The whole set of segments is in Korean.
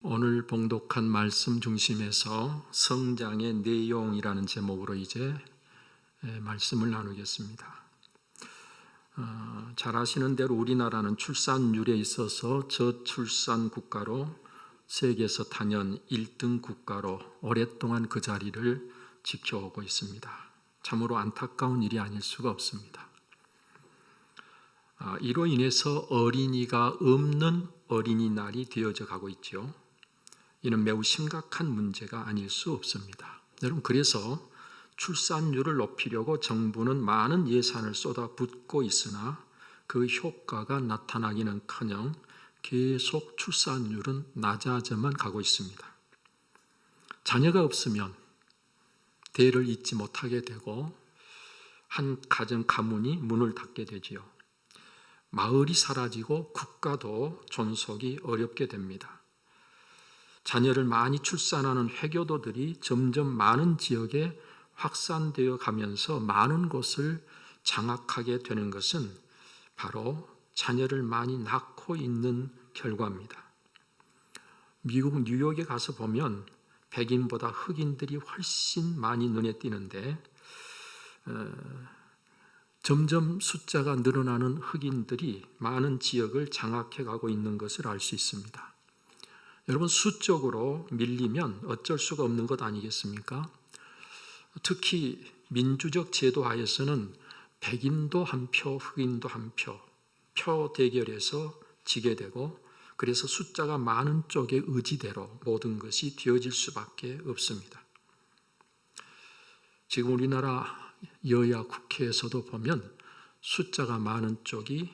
오늘 봉독한 말씀 중심에서 성장의 내용이라는 제목으로 이제 말씀을 나누겠습니다. 잘 아시는 대로 우리나라는 출산율에 있어서 저출산 국가로 세계에서 단연 1등 국가로 오랫동안 그 자리를 지켜오고 있습니다. 참으로 안타까운 일이 아닐 수가 없습니다. 이로 인해서 어린이가 없는 어린이날이 되어져 가고 있죠. 이는 매우 심각한 문제가 아닐 수 없습니다. 여러분, 그래서 출산율을 높이려고 정부는 많은 예산을 쏟아붓고 있으나 그 효과가 나타나기는커녕 계속 출산율은 낮아져만 가고 있습니다. 자녀가 없으면 대를 잇지 못하게 되고 한 가정 가문이 문을 닫게 되지요. 마을이 사라지고 국가도 존속이 어렵게 됩니다. 자녀를 많이 출산하는 회교도들이 점점 많은 지역에 확산되어 가면서 많은 곳을 장악하게 되는 것은 바로 자녀를 많이 낳고 있는 결과입니다. 미국 뉴욕에 가서 보면 백인보다 흑인들이 훨씬 많이 눈에 띄는데 점점 숫자가 늘어나는 흑인들이 많은 지역을 장악해 가고 있는 것을 알 수 있습니다. 여러분, 수적으로 밀리면 어쩔 수가 없는 것 아니겠습니까? 특히 민주적 제도 하에서는 백인도 한 표, 흑인도 한 표, 표 대결에서 지게 되고, 그래서 숫자가 많은 쪽의 의지대로 모든 것이 되어질 수밖에 없습니다. 지금 우리나라 여야 국회에서도 보면 숫자가 많은 쪽이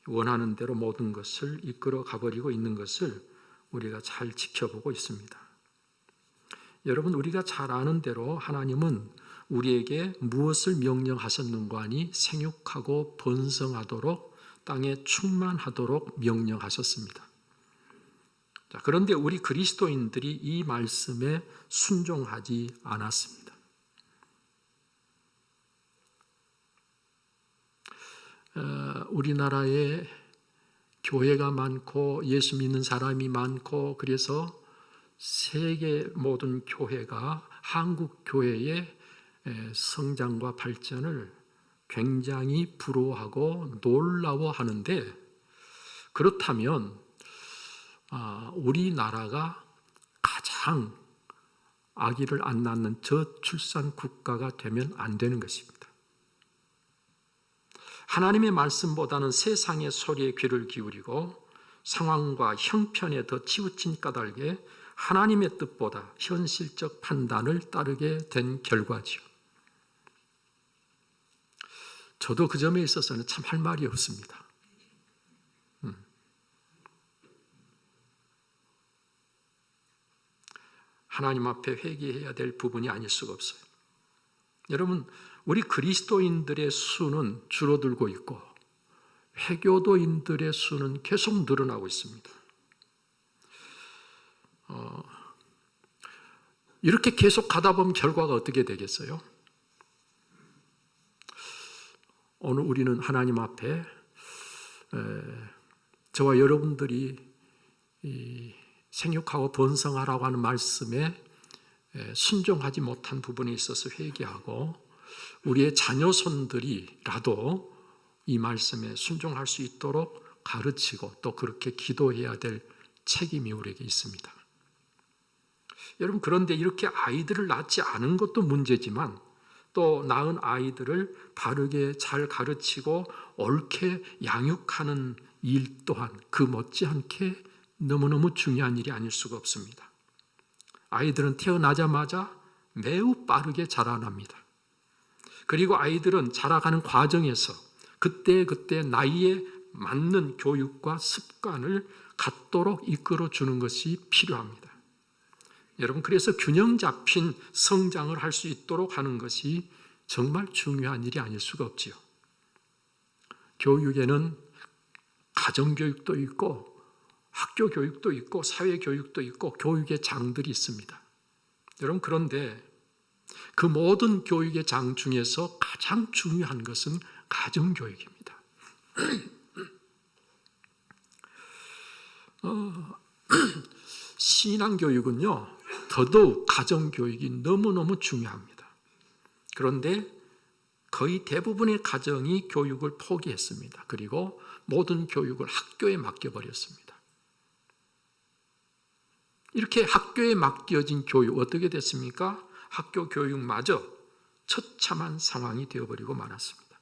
원하는 대로 모든 것을 이끌어 가버리고 있는 것을 우리가 잘 지켜보고 있습니다. 여러분, 우리가 잘 아는 대로 하나님은 우리에게 무엇을 명령하셨는가 하니 생육하고 번성하도록 땅에 충만하도록 명령하셨습니다. 그런데 우리 그리스도인들이 이 말씀에 순종하지 않았습니다. 우리나라에 교회가 많고 예수 믿는 사람이 많고 그래서 세계 모든 교회가 한국 교회의 성장과 발전을 굉장히 부러워하고 놀라워하는데, 그렇다면 우리나라가 가장 아기를 안 낳는 저출산 국가가 되면 안 되는 것입니다. 하나님의 말씀보다는 세상의 소리에 귀를 기울이고 상황과 형편에 더 치우친 까닭에 하나님의 뜻보다 현실적 판단을 따르게 된 결과지요. 저도 그 점에 있어서는 참 할 말이 없습니다. 하나님 앞에 회개해야 될 부분이 아닐 수가 없어요. 여러분, 우리 그리스도인들의 수는 줄어들고 있고 회교도인들의 수는 계속 늘어나고 있습니다. 이렇게 계속 가다 보면 결과가 어떻게 되겠어요? 오늘 우리는 하나님 앞에 저와 여러분들이 생육하고 번성하라고 하는 말씀에 순종하지 못한 부분에 있어서 회개하고 우리의 자녀손들이라도 이 말씀에 순종할 수 있도록 가르치고 또 그렇게 기도해야 될 책임이 우리에게 있습니다. 여러분, 그런데 이렇게 아이들을 낳지 않은 것도 문제지만 또 낳은 아이들을 바르게 잘 가르치고 옳게 양육하는 일 또한 그 못지않게 너무너무 중요한 일이 아닐 수가 없습니다. 아이들은 태어나자마자 매우 빠르게 자라납니다. 그리고 아이들은 자라가는 과정에서 그때 나이에 맞는 교육과 습관을 갖도록 이끌어 주는 것이 필요합니다. 여러분, 그래서 균형 잡힌 성장을 할 수 있도록 하는 것이 정말 중요한 일이 아닐 수가 없지요. 교육에는 가정교육도 있고 학교 교육도 있고 사회 교육도 있고 교육의 장들이 있습니다. 여러분, 그런데 그 모든 교육의 장 중에서 가장 중요한 것은 가정교육입니다. 신앙교육은요, 더더욱 가정교육이 너무너무 중요합니다. 그런데 거의 대부분의 가정이 교육을 포기했습니다. 그리고 모든 교육을 학교에 맡겨버렸습니다. 이렇게 학교에 맡겨진 교육 어떻게 됐습니까? 학교 교육마저 처참한 상황이 되어버리고 말았습니다.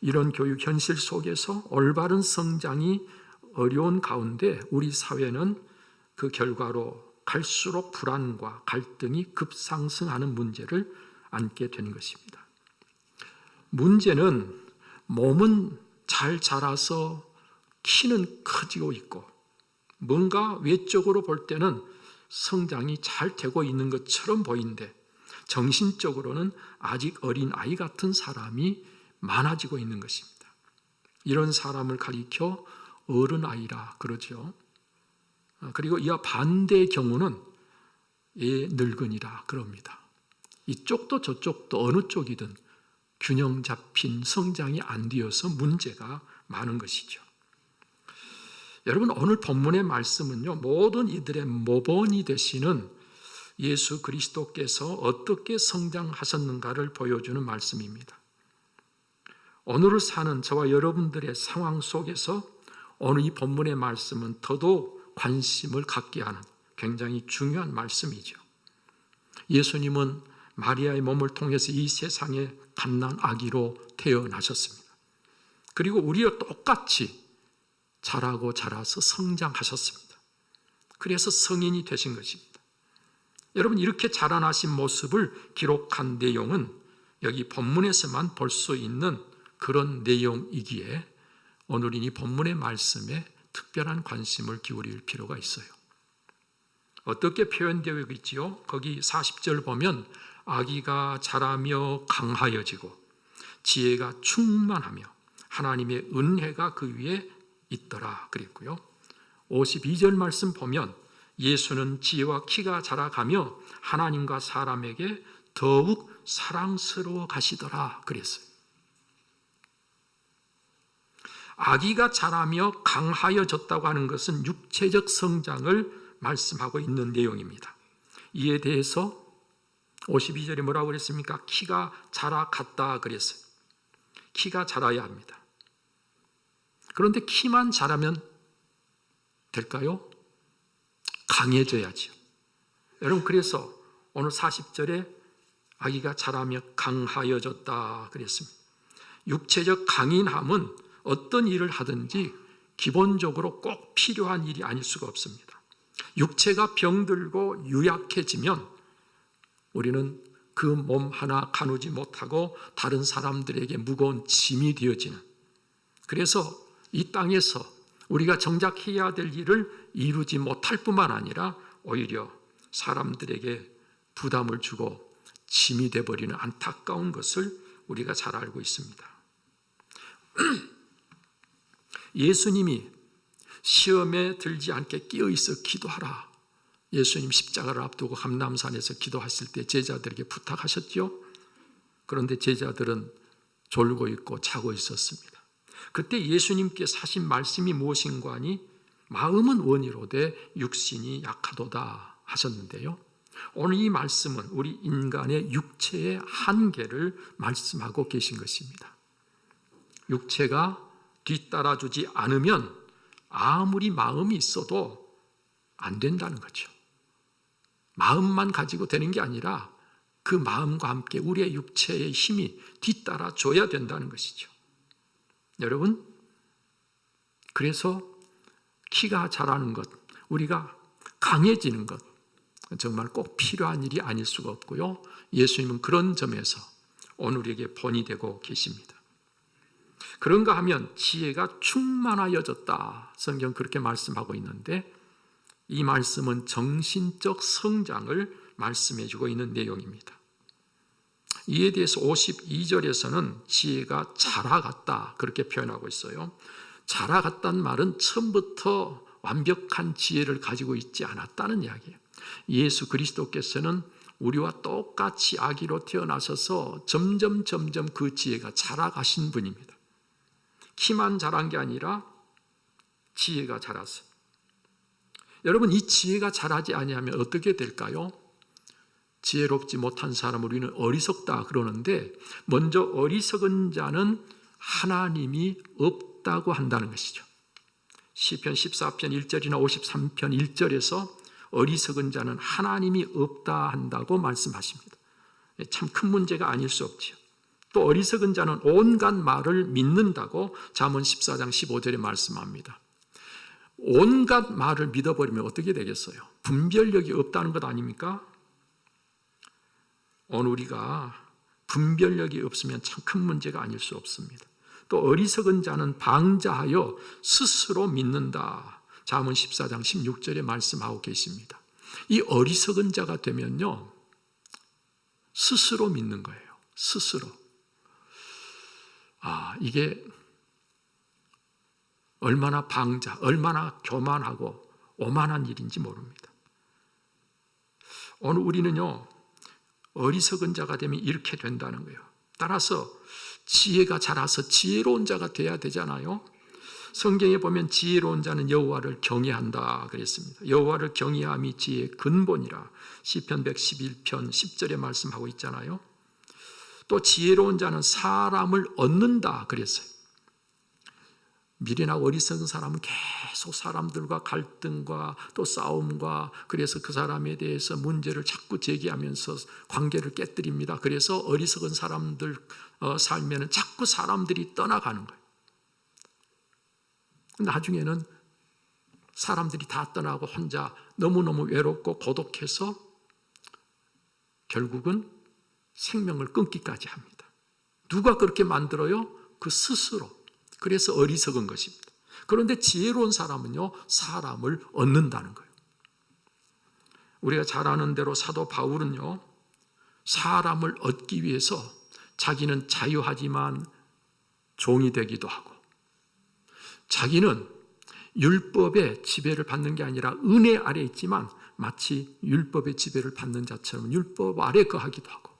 이런 교육 현실 속에서 올바른 성장이 어려운 가운데 우리 사회는 그 결과로 갈수록 불안과 갈등이 급상승하는 문제를 안게 된 것입니다. 문제는 몸은 잘 자라서 키는 커지고 있고 뭔가 외적으로 볼 때는 성장이 잘 되고 있는 것처럼 보이는데 정신적으로는 아직 어린 아이 같은 사람이 많아지고 있는 것입니다. 이런 사람을 가리켜 어른아이라 그러죠. 그리고 이와 반대의 경우는 늙은이라 그럽니다. 이쪽도 저쪽도 어느 쪽이든 균형 잡힌 성장이 안 되어서 문제가 많은 것이죠. 여러분, 오늘 본문의 말씀은요, 모든 이들의 모본이 되시는 예수 그리스도께서 어떻게 성장하셨는가를 보여주는 말씀입니다. 오늘을 사는 저와 여러분들의 상황 속에서 오늘 이 본문의 말씀은 더더욱 관심을 갖게 하는 굉장히 중요한 말씀이죠. 예수님은 마리아의 몸을 통해서 이 세상에 갓난 아기로 태어나셨습니다. 그리고 우리와 똑같이 자라고 자라서 성장하셨습니다. 그래서 성인이 되신 것입니다. 여러분, 이렇게 자라나신 모습을 기록한 내용은 여기 본문에서만 볼 수 있는 그런 내용이기에 오늘은 이 본문의 말씀에 특별한 관심을 기울일 필요가 있어요. 어떻게 표현되어 있지요? 거기 40절 보면 아기가 자라며 강하여지고 지혜가 충만하며 하나님의 은혜가 그 위에 있더라 그랬고요. 52절 말씀 보면 예수는 지혜와 키가 자라가며 하나님과 사람에게 더욱 사랑스러워 가시더라 그랬어요. 아기가 자라며 강하여졌다고 하는 것은 육체적 성장을 말씀하고 있는 내용입니다. 이에 대해서 52절에 뭐라고 그랬습니까? 키가 자라갔다 그랬어요. 키가 자라야 합니다. 그런데 키만 자라면 될까요? 강해져야죠. 여러분, 그래서 오늘 40절에 아기가 자라며 강하여졌다 그랬습니다. 육체적 강인함은 어떤 일을 하든지 기본적으로 꼭 필요한 일이 아닐 수가 없습니다. 육체가 병들고 유약해지면 우리는 그 몸 하나 가누지 못하고 다른 사람들에게 무거운 짐이 되어지는, 그래서 이 땅에서 우리가 정작 해야 될 일을 이루지 못할 뿐만 아니라 오히려 사람들에게 부담을 주고 짐이 되어버리는 안타까운 것을 우리가 잘 알고 있습니다. 예수님이 시험에 들지 않게 끼어있어 기도하라. 예수님 십자가를 앞두고 감람산에서 기도하실 때 제자들에게 부탁하셨죠. 그런데 제자들은 졸고 있고 자고 있었습니다. 그때 예수님께서 하신 말씀이 무엇인가 하니 마음은 원이로되 육신이 약하도다 하셨는데요. 오늘 이 말씀은 우리 인간의 육체의 한계를 말씀하고 계신 것입니다. 육체가 뒤따라주지 않으면 아무리 마음이 있어도 안 된다는 거죠. 마음만 가지고 되는 게 아니라 그 마음과 함께 우리의 육체의 힘이 뒤따라줘야 된다는 것이죠. 여러분, 그래서 키가 자라는 것, 우리가 강해지는 것, 정말 꼭 필요한 일이 아닐 수가 없고요. 예수님은 그런 점에서 오늘 우리에게 본이 되고 계십니다. 그런가 하면 지혜가 충만하여졌다. 성경 그렇게 말씀하고 있는데 이 말씀은 정신적 성장을 말씀해 주고 있는 내용입니다. 이에 대해서 52절에서는 지혜가 자라갔다 그렇게 표현하고 있어요. 자라갔다는 말은 처음부터 완벽한 지혜를 가지고 있지 않았다는 이야기예요. 예수 그리스도께서는 우리와 똑같이 아기로 태어나셔서 점점 그 지혜가 자라가신 분입니다. 키만 자란 게 아니라 지혜가 자랐어요. 여러분, 이 지혜가 자라지 아니하면 어떻게 될까요? 지혜롭지 못한 사람을 우리는 어리석다 그러는데, 먼저 어리석은 자는 하나님이 없다고 한다는 것이죠. 시편 14편 1절이나 53편 1절에서 어리석은 자는 하나님이 없다 한다고 말씀하십니다. 참 큰 문제가 아닐 수 없지요. 또 어리석은 자는 온갖 말을 믿는다고 잠언 14장 15절에 말씀합니다. 온갖 말을 믿어버리면 어떻게 되겠어요? 분별력이 없다는 것 아닙니까? 오늘 우리가 분별력이 없으면 참 큰 문제가 아닐 수 없습니다. 또 어리석은 자는 방자하여 스스로 믿는다. 잠언 14장 16절에 말씀하고 계십니다. 이 어리석은 자가 되면요, 스스로 믿는 거예요. 스스로. 이게 얼마나 방자, 얼마나 교만하고 오만한 일인지 모릅니다. 오늘 우리는요, 어리석은 자가 되면 이렇게 된다는 거예요. 따라서 지혜가 자라서 지혜로운 자가 돼야 되잖아요. 성경에 보면 지혜로운 자는 여호와를 경외한다 그랬습니다. 여호와를 경외함이 지혜의 근본이라 시편 111편 10절에 말씀하고 있잖아요. 또 지혜로운 자는 사람을 얻는다 그랬어요. 미련하고 어리석은 사람은 계속 사람들과 갈등과 또 싸움과, 그래서 그 사람에 대해서 문제를 자꾸 제기하면서 관계를 깨뜨립니다. 그래서 어리석은 사람들 살면은 자꾸 사람들이 떠나가는 거예요. 나중에는 사람들이 다 떠나고 혼자 너무너무 외롭고 고독해서 결국은 생명을 끊기까지 합니다. 누가 그렇게 만들어요? 그 스스로. 그래서 어리석은 것입니다. 그런데 지혜로운 사람은요, 사람을 얻는다는 거예요. 우리가 잘 아는 대로 사도 바울은요, 사람을 얻기 위해서 자기는 자유하지만 종이 되기도 하고, 자기는 율법의 지배를 받는 게 아니라 은혜 아래 있지만 마치 율법의 지배를 받는 자처럼 율법 아래 거하기도 하고,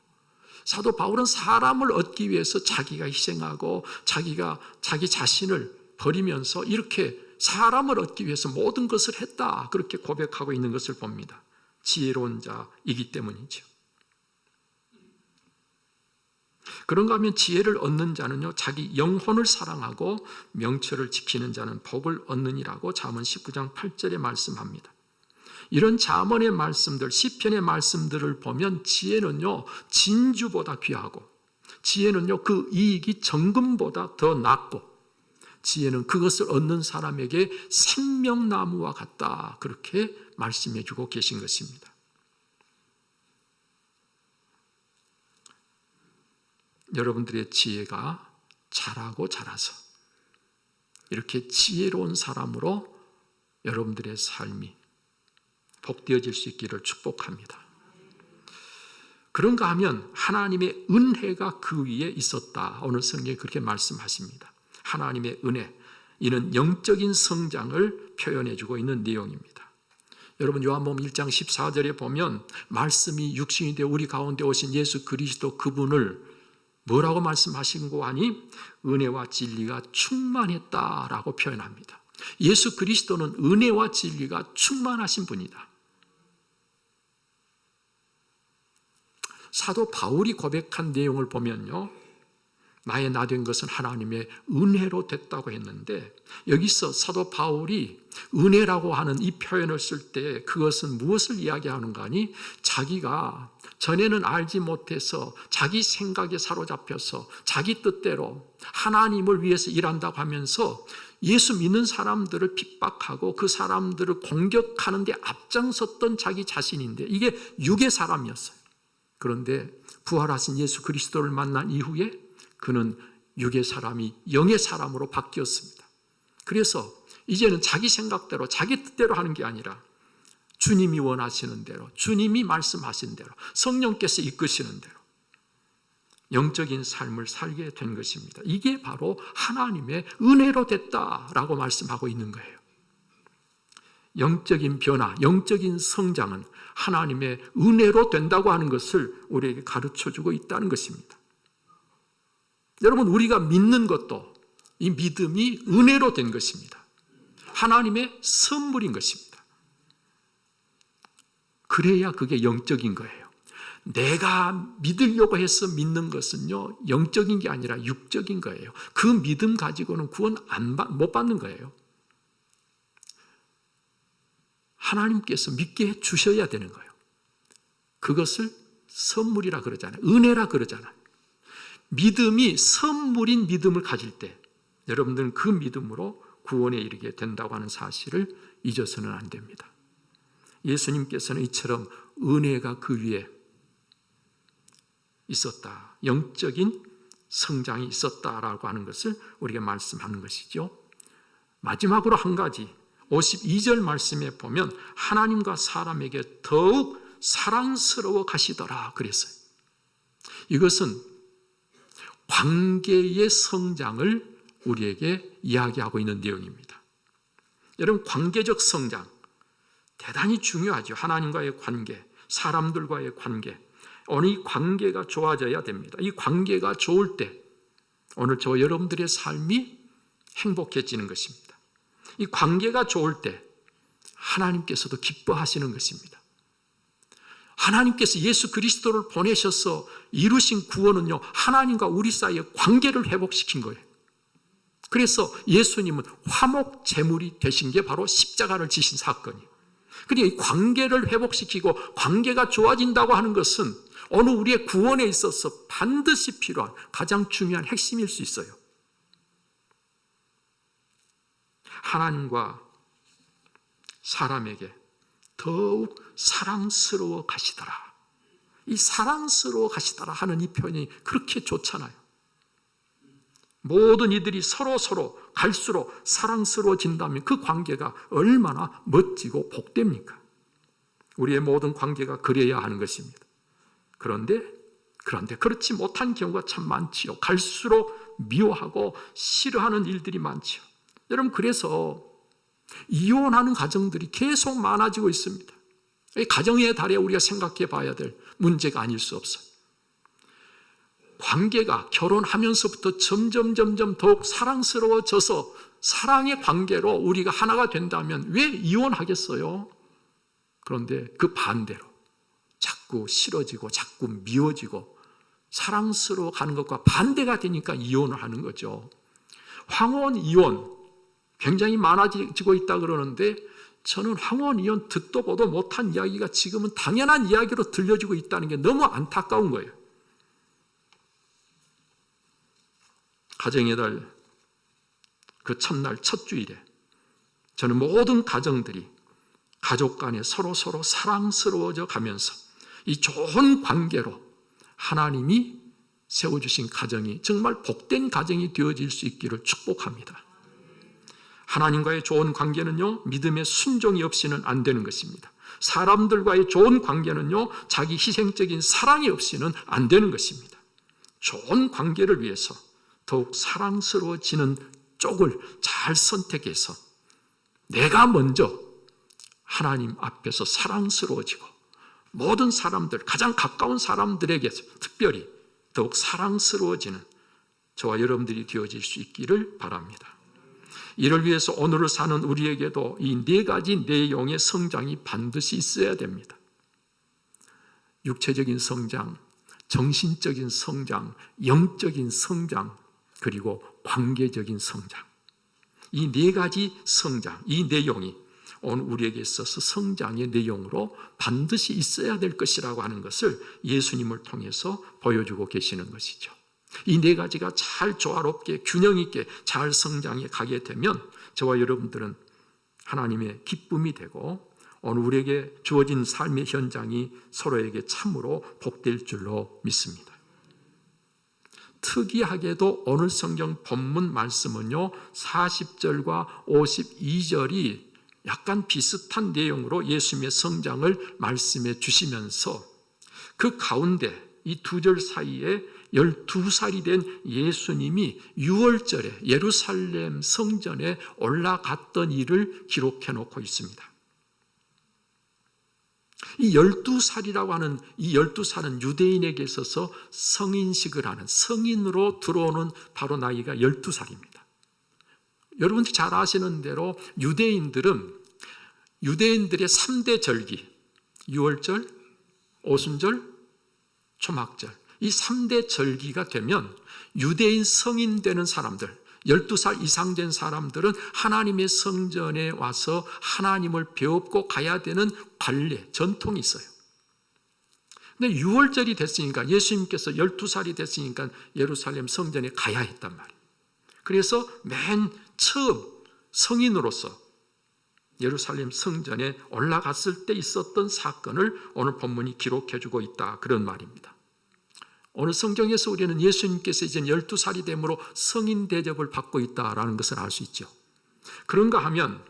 사도 바울은 사람을 얻기 위해서 자기가 희생하고 자기 자신을 버리면서 이렇게 사람을 얻기 위해서 모든 것을 했다, 그렇게 고백하고 있는 것을 봅니다. 지혜로운 자이기 때문이죠. 그런가 하면 지혜를 얻는 자는요, 자기 영혼을 사랑하고 명철을 지키는 자는 복을 얻느니라고 잠언 19장 8절에 말씀합니다. 이런 잠언의 말씀들, 시편의 말씀들을 보면 지혜는요, 진주보다 귀하고, 지혜는요, 그 이익이 정금보다 더 낫고, 지혜는 그것을 얻는 사람에게 생명나무와 같다, 그렇게 말씀해 주고 계신 것입니다. 여러분들의 지혜가 자라고 자라서 이렇게 지혜로운 사람으로 여러분들의 삶이 복되어질 수 있기를 축복합니다. 그런가 하면 하나님의 은혜가 그 위에 있었다. 오늘 성경에 그렇게 말씀하십니다. 하나님의 은혜, 이는 영적인 성장을 표현해주고 있는 내용입니다. 여러분, 요한복음 1장 14절에 보면 말씀이 육신이 되어 우리 가운데 오신 예수 그리스도, 그분을 뭐라고 말씀하신고 하니 은혜와 진리가 충만했다라고 표현합니다. 예수 그리스도는 은혜와 진리가 충만하신 분이다. 사도 바울이 고백한 내용을 보면요, 나의 나 된 것은 하나님의 은혜로 됐다고 했는데, 여기서 사도 바울이 은혜라고 하는 이 표현을 쓸 때 그것은 무엇을 이야기하는가 하니, 자기가 전에는 알지 못해서 자기 생각에 사로잡혀서 자기 뜻대로 하나님을 위해서 일한다고 하면서 예수 믿는 사람들을 핍박하고 그 사람들을 공격하는 데 앞장섰던 자기 자신인데, 이게 육의 사람이었어요. 그런데 부활하신 예수 그리스도를 만난 이후에 그는 육의 사람이 영의 사람으로 바뀌었습니다. 그래서 이제는 자기 생각대로 자기 뜻대로 하는 게 아니라 주님이 원하시는 대로, 주님이 말씀하신 대로, 성령께서 이끄시는 대로 영적인 삶을 살게 된 것입니다. 이게 바로 하나님의 은혜로 됐다라고 말씀하고 있는 거예요. 영적인 변화, 영적인 성장은 하나님의 은혜로 된다고 하는 것을 우리에게 가르쳐주고 있다는 것입니다. 여러분, 우리가 믿는 것도 이 믿음이 은혜로 된 것입니다. 하나님의 선물인 것입니다. 그래야 그게 영적인 거예요. 내가 믿으려고 해서 믿는 것은요, 영적인 게 아니라 육적인 거예요. 그 믿음 가지고는 구원 못 받는 거예요. 하나님께서 믿게 해 주셔야 되는 거예요. 그것을 선물이라 그러잖아요. 은혜라 그러잖아요. 믿음이 선물인 믿음을 가질 때 여러분들은 그 믿음으로 구원에 이르게 된다고 하는 사실을 잊어서는 안 됩니다. 예수님께서는 이처럼 은혜가 그 위에 있었다, 영적인 성장이 있었다라고 하는 것을 우리가 말씀하는 것이죠. 마지막으로 한 가지 52절 말씀에 보면 하나님과 사람에게 더욱 사랑스러워 가시더라 그랬어요. 이것은 관계의 성장을 우리에게 이야기하고 있는 내용입니다. 여러분, 관계적 성장 대단히 중요하죠. 하나님과의 관계, 사람들과의 관계, 오늘 이 관계가 좋아져야 됩니다. 이 관계가 좋을 때 오늘 저 여러분들의 삶이 행복해지는 것입니다. 이 관계가 좋을 때 하나님께서도 기뻐하시는 것입니다. 하나님께서 예수 그리스도를 보내셔서 이루신 구원은요, 하나님과 우리 사이의 관계를 회복시킨 거예요. 그래서 예수님은 화목 제물이 되신 게 바로 십자가를 지신 사건이에요. 그러니까 이 관계를 회복시키고 관계가 좋아진다고 하는 것은 어느 우리의 구원에 있어서 반드시 필요한 가장 중요한 핵심일 수 있어요. 하나님과 사람에게 더욱 사랑스러워 가시더라. 이 사랑스러워 가시더라 하는 이 표현이 그렇게 좋잖아요. 모든 이들이 서로 갈수록 사랑스러워진다면 그 관계가 얼마나 멋지고 복됩니까? 우리의 모든 관계가 그래야 하는 것입니다. 그런데 그렇지 못한 경우가 참 많지요. 갈수록 미워하고 싫어하는 일들이 많지요. 여러분, 그래서 이혼하는 가정들이 계속 많아지고 있습니다. 가정의 달에 우리가 생각해 봐야 될 문제가 아닐 수 없어요. 관계가 결혼하면서부터 점점 더욱 사랑스러워져서 사랑의 관계로 우리가 하나가 된다면 왜 이혼하겠어요? 그런데 그 반대로 자꾸 싫어지고 자꾸 미워지고 사랑스러워 가는 것과 반대가 되니까 이혼을 하는 거죠. 황혼 이혼 굉장히 많아지고 있다 그러는데 저는 황혼 이혼 듣도 보도 못한 이야기가 지금은 당연한 이야기로 들려지고 있다는 게 너무 안타까운 거예요. 가정의 달 그 첫날 첫 주일에 저는 모든 가정들이 가족 간에 서로 사랑스러워져 가면서 이 좋은 관계로 하나님이 세워주신 가정이 정말 복된 가정이 되어질 수 있기를 축복합니다. 하나님과의 좋은 관계는요, 믿음의 순종이 없이는 안 되는 것입니다. 사람들과의 좋은 관계는요, 자기 희생적인 사랑이 없이는 안 되는 것입니다. 좋은 관계를 위해서 더욱 사랑스러워지는 쪽을 잘 선택해서 내가 먼저 하나님 앞에서 사랑스러워지고 모든 사람들, 가장 가까운 사람들에게 특별히 더욱 사랑스러워지는 저와 여러분들이 되어질 수 있기를 바랍니다. 이를 위해서 오늘을 사는 우리에게도 이 네 가지 내용의 성장이 반드시 있어야 됩니다. 육체적인 성장, 정신적인 성장, 영적인 성장, 그리고 관계적인 성장. 이 네 가지 성장, 이 내용이 오늘 우리에게 있어서 성장의 내용으로 반드시 있어야 될 것이라고 하는 것을 예수님을 통해서 보여주고 계시는 것이죠. 이 네 가지가 잘 조화롭게 균형 있게 잘 성장해 가게 되면 저와 여러분들은 하나님의 기쁨이 되고 오늘 우리에게 주어진 삶의 현장이 서로에게 참으로 복될 줄로 믿습니다. 특이하게도 오늘 성경 본문 말씀은요, 40절과 52절이 약간 비슷한 내용으로 예수님의 성장을 말씀해 주시면서 그 가운데 이 두 절 사이에 12살이 된 예수님이 6월절에 예루살렘 성전에 올라갔던 일을 기록해 놓고 있습니다. 이 12살이라고 하는 이 12살은 유대인에게 있어서 성인식을 하는, 성인으로 들어오는 바로 나이가 12살입니다. 여러분들이 잘 아시는 대로 유대인들의 3대 절기, 유월절, 오순절, 초막절 이 3대 절기가 되면 유대인 성인 되는 사람들, 12살 이상 된 사람들은 하나님의 성전에 와서 하나님을 배웁고 가야 되는 관례, 전통이 있어요. 근데 6월절이 됐으니까 예수님께서 12살이 됐으니까 예루살렘 성전에 가야 했단 말이에요. 그래서 맨 처음 성인으로서 예루살렘 성전에 올라갔을 때 있었던 사건을 오늘 본문이 기록해주고 있다, 그런 말입니다. 오늘 성경에서 우리는 예수님께서 이제 12살이 되므로 성인 대접을 받고 있다라는 것을 알 수 있죠. 그런가 하면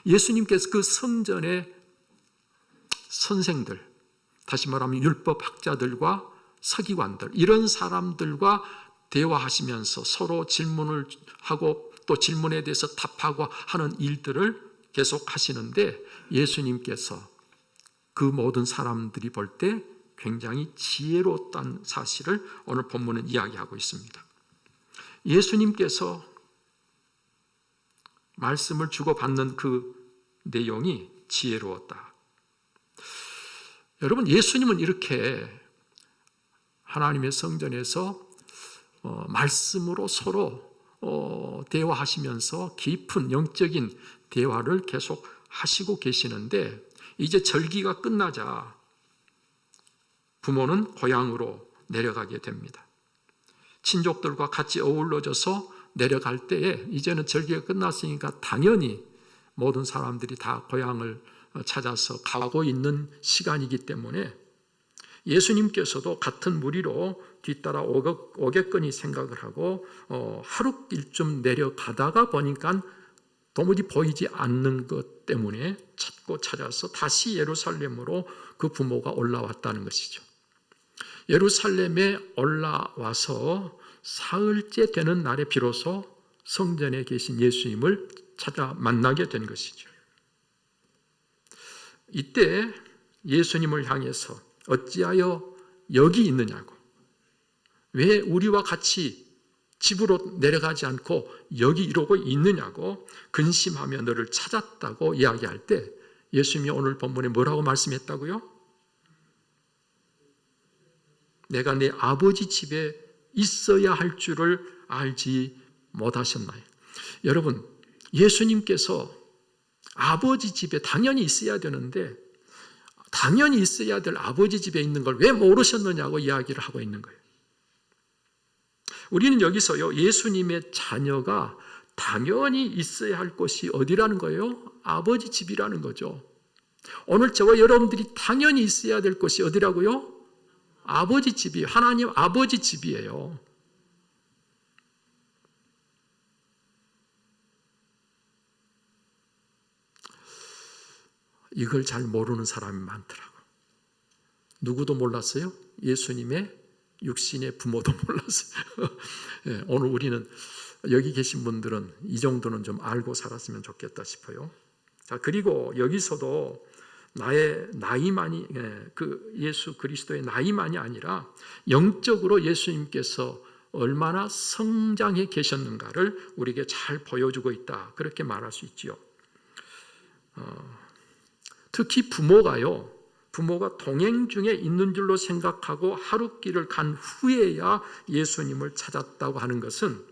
예수님께서 그 성전의 선생들, 다시 말하면 율법학자들과 서기관들, 이런 사람들과 대화하시면서 서로 질문을 하고 또 질문에 대해서 답하고 하는 일들을 계속 하시는데, 예수님께서 그 모든 사람들이 볼 때 굉장히 지혜로웠다는 사실을 오늘 본문은 이야기하고 있습니다. 예수님께서 말씀을 주고받는 그 내용이 지혜로웠다. 여러분, 예수님은 이렇게 하나님의 성전에서 말씀으로 서로 대화하시면서 깊은 영적인 대화를 계속 하시고 계시는데, 이제 절기가 끝나자 부모는 고향으로 내려가게 됩니다. 친족들과 같이 어우러져서 내려갈 때에 이제는 절기가 끝났으니까 당연히 모든 사람들이 다 고향을 찾아서 가고 있는 시간이기 때문에 예수님께서도 같은 무리로 뒤따라 오겠거니 생각을 하고 하룻길쯤 내려가다가 보니까 도무지 보이지 않는 것 때문에 찾아서 다시 예루살렘으로 그 부모가 올라왔다는 것이죠. 예루살렘에 올라와서 사흘째 되는 날에 비로소 성전에 계신 예수님을 찾아 만나게 된 것이죠. 이때 예수님을 향해서 어찌하여 여기 있느냐고, 왜 우리와 같이 집으로 내려가지 않고 여기 이러고 있느냐고 근심하며 너를 찾았다고 이야기할 때 예수님이 오늘 본문에 뭐라고 말씀했다고요? 내가 내 아버지 집에 있어야 할 줄을 알지 못하셨나요? 여러분, 예수님께서 아버지 집에 당연히 있어야 되는데 당연히 있어야 될 아버지 집에 있는 걸 왜 모르셨느냐고 이야기를 하고 있는 거예요. 우리는 여기서요, 예수님의 자녀가 당연히 있어야 할 곳이 어디라는 거예요? 아버지 집이라는 거죠. 오늘 저와 여러분들이 당연히 있어야 될 곳이 어디라고요? 아버지 집이에요. 하나님 아버지 집이에요. 이걸 잘 모르는 사람이 많더라고요. 누구도 몰랐어요? 예수님의 육신의 부모도 몰랐어요. 네, 오늘 우리는 여기 계신 분들은 이 정도는 좀 알고 살았으면 좋겠다 싶어요. 자, 그리고 여기서도 나의 나이만이, 그 예수 그리스도의 나이만이 아니라 영적으로 예수님께서 얼마나 성장해 계셨는가를 우리에게 잘 보여주고 있다, 그렇게 말할 수 있지요. 특히 부모가 동행 중에 있는 줄로 생각하고 하룻길을 간 후에야 예수님을 찾았다고 하는 것은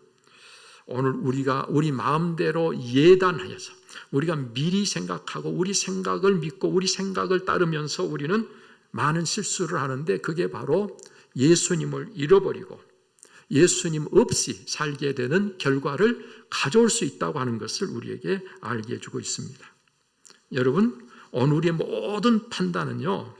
오늘 우리가 우리 마음대로 예단하여서 우리가 미리 생각하고 우리 생각을 믿고 우리 생각을 따르면서 우리는 많은 실수를 하는데, 그게 바로 예수님을 잃어버리고 예수님 없이 살게 되는 결과를 가져올 수 있다고 하는 것을 우리에게 알게 해주고 있습니다. 여러분, 오늘 우리의 모든 판단은요,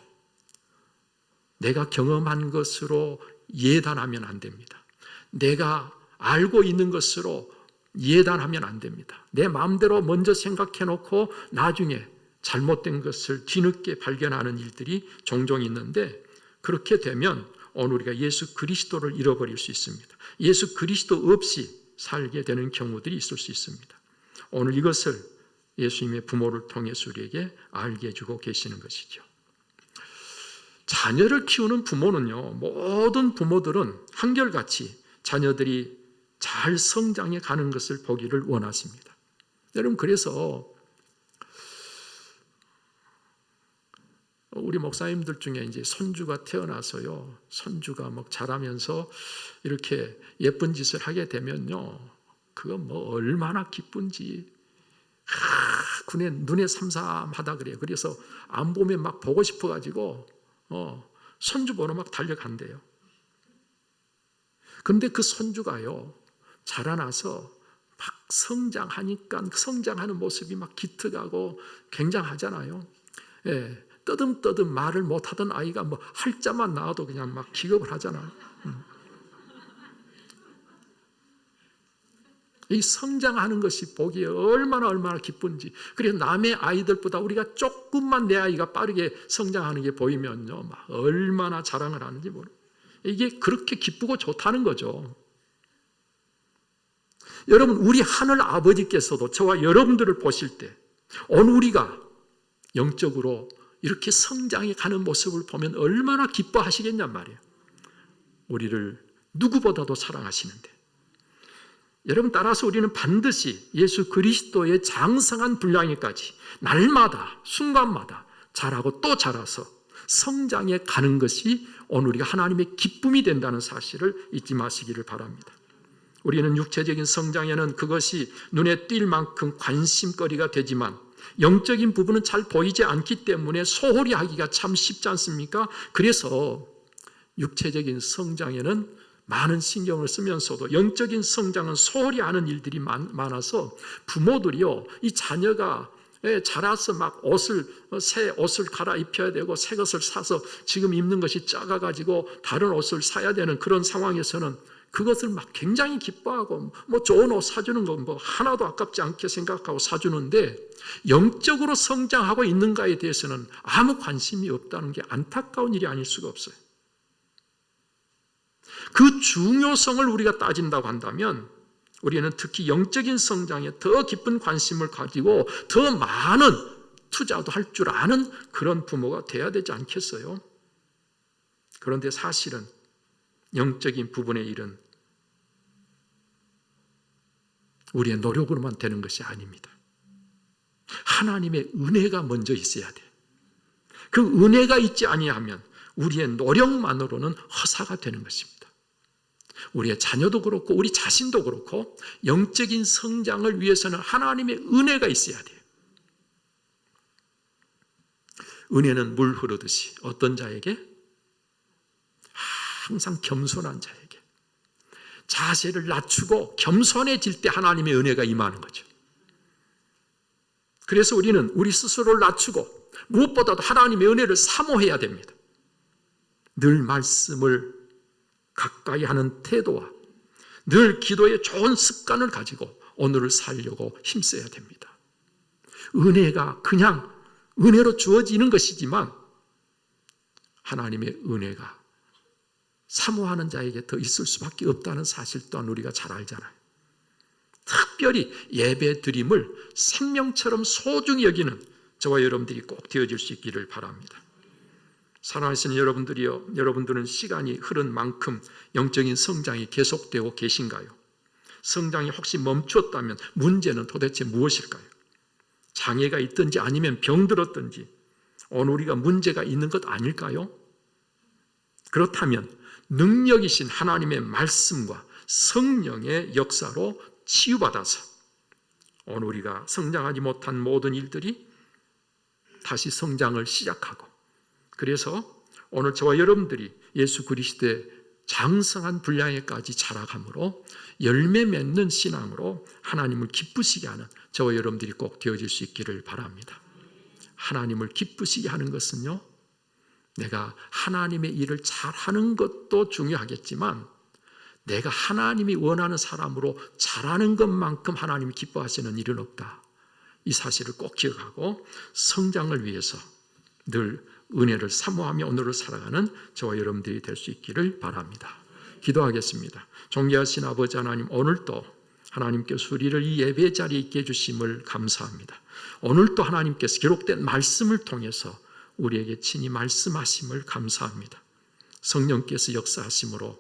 내가 경험한 것으로 예단하면 안 됩니다. 내가 알고 있는 것으로 예단하면 안 됩니다. 내 마음대로 먼저 생각해 놓고 나중에 잘못된 것을 뒤늦게 발견하는 일들이 종종 있는데, 그렇게 되면 오늘 우리가 예수 그리스도를 잃어버릴 수 있습니다. 예수 그리스도 없이 살게 되는 경우들이 있을 수 있습니다. 오늘 이것을 예수님의 부모를 통해서 우리에게 알게 해주고 계시는 것이죠. 자녀를 키우는 부모는요, 모든 부모들은 한결같이 자녀들이 잘 성장해 가는 것을 보기를 원하십니다. 여러분, 그래서 우리 목사님들 중에 이제 손주가 태어나서요, 손주가 막 자라면서 이렇게 예쁜 짓을 하게 되면요, 그거 뭐 얼마나 기쁜지, 눈에 삼삼하다 그래요. 그래서 안 보면 막 보고 싶어가지고 손주 보러 막 달려간대요. 근데 그 손주가요, 자라나서 막 성장하니까 성장하는 모습이 막 기특하고 굉장하잖아요. 예, 떠듬떠듬 말을 못하던 아이가 뭐 할 자만 나와도 그냥 막 기겁을 하잖아요. 이 성장하는 것이 보기에 얼마나 기쁜지. 그래서 남의 아이들보다 우리가 조금만 내 아이가 빠르게 성장하는 게 보이면요, 막 얼마나 자랑을 하는지 모르. 이게 그렇게 기쁘고 좋다는 거죠. 여러분, 우리 하늘 아버지께서도 저와 여러분들을 보실 때 오늘 우리가 영적으로 이렇게 성장해 가는 모습을 보면 얼마나 기뻐하시겠냔 말이에요. 우리를 누구보다도 사랑하시는데. 여러분, 따라서 우리는 반드시 예수 그리스도의 장성한 분량에까지 날마다 순간마다 자라고 또 자라서 성장해 가는 것이 오늘 우리가 하나님의 기쁨이 된다는 사실을 잊지 마시기를 바랍니다. 우리는 육체적인 성장에는 그것이 눈에 띌 만큼 관심거리가 되지만 영적인 부분은 잘 보이지 않기 때문에 소홀히 하기가 참 쉽지 않습니까? 그래서 육체적인 성장에는 많은 신경을 쓰면서도 영적인 성장은 소홀히 하는 일들이 많아서 부모들이요, 이 자녀가 자라서 막 새 옷을 갈아입혀야 되고 새 것을 사서 지금 입는 것이 작아가지고 다른 옷을 사야 되는 그런 상황에서는 그것을 막 굉장히 기뻐하고 뭐 좋은 옷 사주는 건 뭐 하나도 아깝지 않게 생각하고 사주는데 영적으로 성장하고 있는가에 대해서는 아무 관심이 없다는 게 안타까운 일이 아닐 수가 없어요. 그 중요성을 우리가 따진다고 한다면 우리는 특히 영적인 성장에 더 깊은 관심을 가지고 더 많은 투자도 할 줄 아는 그런 부모가 돼야 되지 않겠어요? 그런데 사실은 영적인 부분의 일은 우리의 노력으로만 되는 것이 아닙니다. 하나님의 은혜가 먼저 있어야 돼요. 그 은혜가 있지 아니하면 우리의 노력만으로는 허사가 되는 것입니다. 우리의 자녀도 그렇고 우리 자신도 그렇고 영적인 성장을 위해서는 하나님의 은혜가 있어야 돼요. 은혜는 물 흐르듯이 어떤 자에게? 항상 겸손한 자에게 자세를 낮추고 겸손해질 때 하나님의 은혜가 임하는 거죠. 그래서 우리는 우리 스스로를 낮추고 무엇보다도 하나님의 은혜를 사모해야 됩니다. 늘 말씀을 가까이 하는 태도와 늘 기도의 좋은 습관을 가지고 오늘을 살려고 힘써야 됩니다. 은혜가 그냥 은혜로 주어지는 것이지만 하나님의 은혜가 사모하는 자에게 더 있을 수밖에 없다는 사실 또한 우리가 잘 알잖아요. 특별히 예배 드림을 생명처럼 소중히 여기는 저와 여러분들이 꼭 되어질 수 있기를 바랍니다. 사랑하시는 여러분들이요, 여러분들은 시간이 흐른 만큼 영적인 성장이 계속되고 계신가요? 성장이 혹시 멈추었다면 문제는 도대체 무엇일까요? 장애가 있든지 아니면 병들었든지 오늘 우리가 문제가 있는 것 아닐까요? 그렇다면 능력이신 하나님의 말씀과 성령의 역사로 치유받아서 오늘 우리가 성장하지 못한 모든 일들이 다시 성장을 시작하고, 그래서 오늘 저와 여러분들이 예수 그리스도의 장성한 분량에까지 자라감으로 열매 맺는 신앙으로 하나님을 기쁘시게 하는 저와 여러분들이 꼭 되어질 수 있기를 바랍니다. 하나님을 기쁘시게 하는 것은요, 내가 하나님의 일을 잘하는 것도 중요하겠지만 내가 하나님이 원하는 사람으로 잘하는 것만큼 하나님이 기뻐하시는 일은 없다. 이 사실을 꼭 기억하고 성장을 위해서 늘 은혜를 사모하며 오늘을 살아가는 저와 여러분들이 될 수 있기를 바랍니다. 기도하겠습니다. 존귀하신 아버지 하나님, 오늘도 하나님께서 우리를 이 예배 자리에 있게 해주심을 감사합니다. 오늘도 하나님께서 기록된 말씀을 통해서 우리에게 친히 말씀하심을 감사합니다. 성령께서 역사하심으로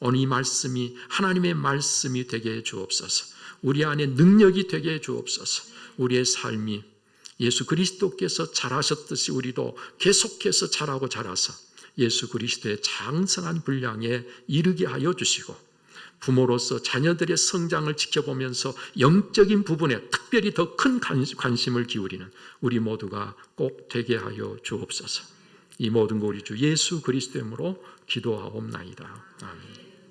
오늘 이 말씀이 하나님의 말씀이 되게 해 주옵소서. 우리 안에 능력이 되게 해 주옵소서. 우리의 삶이 예수 그리스도께서 잘하셨듯이 우리도 계속해서 잘하고 자라서 예수 그리스도의 장성한 분량에 이르게 하여 주시고, 부모로서 자녀들의 성장을 지켜보면서 영적인 부분에 특별히 더 큰 관심을 기울이는 우리 모두가 꼭 되게 하여 주옵소서. 이 모든 거 우리 주 예수 그리스도의 이름으로 기도하옵나이다. 아멘.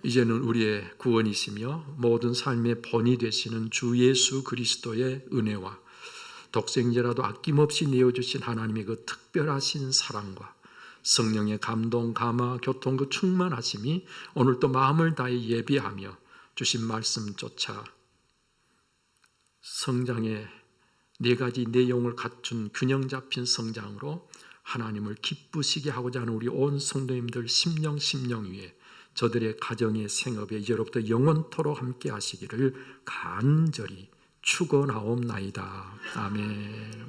이제는 우리의 구원이시며 모든 삶의 본이 되시는 주 예수 그리스도의 은혜와 독생자라도 아낌없이 내어주신 하나님의 그 특별하신 사랑과 성령의 감동, 감화, 교통 그 충만하심이 오늘도 마음을 다해 예비하며 주신 말씀 쫓아 성장의 네 가지 내용을 갖춘 균형 잡힌 성장으로 하나님을 기쁘시게 하고자 하는 우리 온 성도님들 심령 위에 저들의 가정의 생업에 이제로부터 영원토록 함께 하시기를 간절히 축원하옵나이다. 아멘.